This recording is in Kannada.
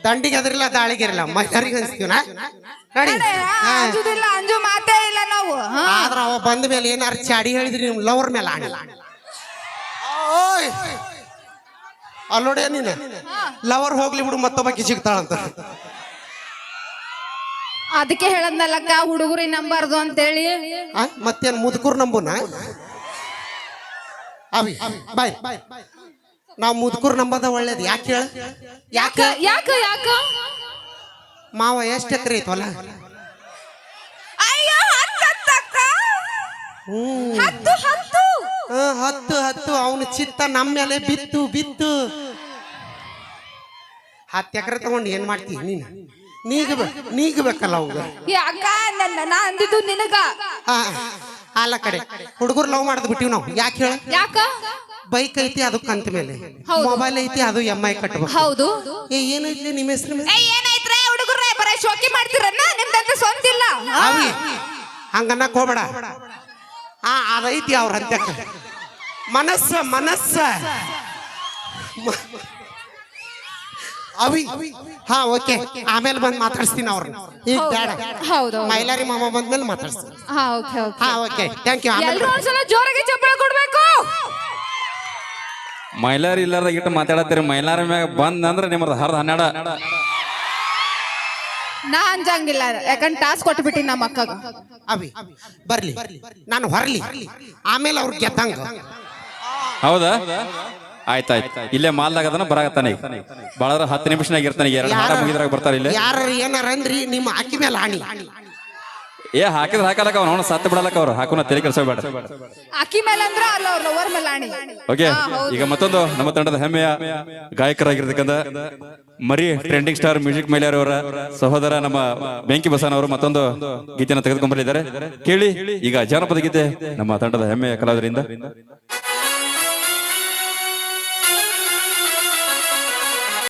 ದಂಡಿಗೆ ಅದರಿಲ್ಲ ದಾಳಿಗಿರಲ್ಲ ಮೈಲಾರಿಗೆ ಅನ್ಸ್ತೀವನ ನೋಡಿ ಅಂಜುದಿಲ್ಲ ಅಂಜು ಮಾತೇ ಇಲ್ಲ ನಾವು ಆದ್ರ ಅವ ಬಂದ ಮೇಲೆ ಏನಾರು ಚಾಡಿ ಹೇಳಿದ್ರಿ ನಿಮ್ ಲವರ್ ಮೇಲೆ ಆಣಿ ಓಯ್ ಅಲ್ಲೋಡೆ ನೀನು ಲವರ್ ಹೋಗ್ಲಿ ಬಿಡು ಮತ್ತೊಬ್ಬಕಿ ಸಿಗ್ತಾಳಂತ ಅದಕ್ಕೆ ಹೇಳದ್ನಲ್ಲಕ್ಕ ಹುಡುಗರಿ ನಂಬಾರ್ದು ಅಂತೇಳಿ ಮತ್ತೇನ್ ಮುದುಕೂರ್ ನಂಬುನ ಅವಿ ಬಾಯ್ ನಾವ್ ಮುದುಕೂರ್ ನಂಬದ ಒಳ್ಳೇದು ಯಾಕೆ ಹೇಳ ಯಾಕ ಯಾಕ ಯಾಕ ಮಾವ ಎಷ್ಟ್ ಎಕರೆ ಐತವಲ್ಲ ಅಯ್ಯೋ ಹತ್ತು ಹತ್ತು ಹತ್ತು ಹತ್ತು ಅವನು ಚಿತ್ತ ನಮ್ಮ ಮೇಲೆ ಬಿತ್ತು ಬಿತ್ತು 10 ಎಕರೆ ತಗೊಂಡು ಏನ್ ಮಾಡ್ತೀವಿ ನೀನು ನೀಗಬೇಕಲ್ಲ ಅವಾಗ ಯಾಕ ನಾ ಅಂದಿದ್ದು ನಿನಗ ಅಲ್ಲ ಕಡೆ ಹುಡುಗರು ಲವ್ ಮಾಡ್ದು ಬಿಟ್ಟಿವ್ ನಾವು ಯಾಕೆ ಹೇಳ ಯಾಕ ಬೈಕ್ ಐತಿ ಅದು ಕಂತ ಮೇಲೆ ಮೊಬೈಲ್ ಐತಿ ಅದು MI ಕಟ್ಟಬೇಕು ಹೌದು ಏನೈತಿ ನಿಮ್ಮ ಹೆಸರು ಏನಾಯ್ತ್ರೆ ಹುಡುಗರೇ ಬರ ಶೋಕಿ ಮಾಡ್ತಿರನ್ನ ನಿಮ್ದಂತ ಸ್ವಂತ ಇಲ್ಲ ಅವಿ ಹಂಗನ್ನಕ್ ಹೋಗ್ಬೇಡ ಅದೈತಿ ಅವ್ರ ಅಂತ್ಯಕ್ಕ ಮನಸ್ಸ ಅವಿ ಓಕೆ ಆಮೇಲೆ ಬಂದು ಮಾತಾಡ್ಸ್ತೀನಿ ಅವ್ರನ್ನ ಈಗ ಬೇಡ ಹೌದು ಮೈಲಾರಿ ಮಾಮ ಬಂದ್ಮೇಲೆ ಮಾತಾಡ್ಸ್ತೀನಿ ಓಕೆ ಥ್ಯಾಂಕ್ ಯು ಎಲ್ಲರೂ ಒಂದ್ಸಲ ಜೋರಾಗಿ ಚಪ್ಪಾಳೆ ಕೊಡ್ಬೇಕು ಮೈಲಾರಿ ಇಲ್ಲಾರ್ದ ಇಟ್ಟು ಮಾತಾಡತ್ತೀರಿ ಮೈಲಾರಿ ಮ್ಯಾಗ ಬಂದ್ ಅಂದ್ರೆ ನಿಮ್ಮದು 10-12 ನಾ ಅಂಜಂಗಿಲ್ಲ ಯಾಕಂದ್ರೆ ಟಾಸ್ಕ್ ಕೊಟ್ಬಿಟ್ಟಿ ನಮ್ಮ ಅಕ್ಕಗ ಅವಿ ಬರ್ಲಿ ನಾನು ಹೊರಲಿ ಆಮೇಲೆ ಅವ್ರು ಗೆದ್ದಂಗ ಹೌದಾ ಆಯ್ತಾಯ್ತು ಇಲ್ಲೇ ಮಾಲ್ದಾಗ ಅದನ್ನ ಬರಾಕತ್ತಾನೆ ಬಾಳ 10 ನಿಮಿಷನಾಗ ಇರ್ತಾನೆ 2 ಹಾಡ ಮುಗಿದ್ರಾಗ ಬರ್ತಾರೆ ಇಲ್ಲೇ ಯಾರು ಏನಾರ ಅಂದ್ರಿ ನಿಮ್ಮ ಅಕ್ಕಿ ಮೇಲೆ ಆಣಿ ಹಾಕಿದ್ರೆ ಹಾಕಲಕ್ಕ ಅವ್ನು ಸತ್ತು ಬಿಡಲಕ್ಕ ಅವ್ರು ಹಾಕೋನ ತಲೆ ಕೆಲ್ಸಬೇಡ ಅಕ್ಕಿ ಮೇಲೆ ಅಂದ್ರ ಅಲ್ಲ ಅವ್ರ ಲವರ್ ಮೇಲೆ ಆಣಿ ಓಕೆ ಈಗ ಮತ್ತೊಂದು ನಮ್ಮ ತಂಡದ ಹೆಮ್ಮೆಯ ಗಾಯಕರಾಗಿರ್ತಕ್ಕಂಥ ಮರಿ ಟ್ರೆಂಡಿಂಗ್ ಸ್ಟಾರ್ ಮ್ಯೂಸಿಕ್ ಮೈಲಾರಿ ಅವರ ಸಹೋದರ ನಮ್ಮ ಬೆಂಕಿ ಬಸವನ್ ಅವರು ಮತ್ತೊಂದು ಗೀತೆಯನ್ನು ತೆಗೆದುಕೊಂಡ್ಬಂದಿದ್ದಾರೆ ಕೇಳಿ ಈಗ ಜಾನಪದ ಗೀತೆ ನಮ್ಮ ತಂಡದ ಹೆಮ್ಮೆಯ ಕಲಾವಿದರಿಂದ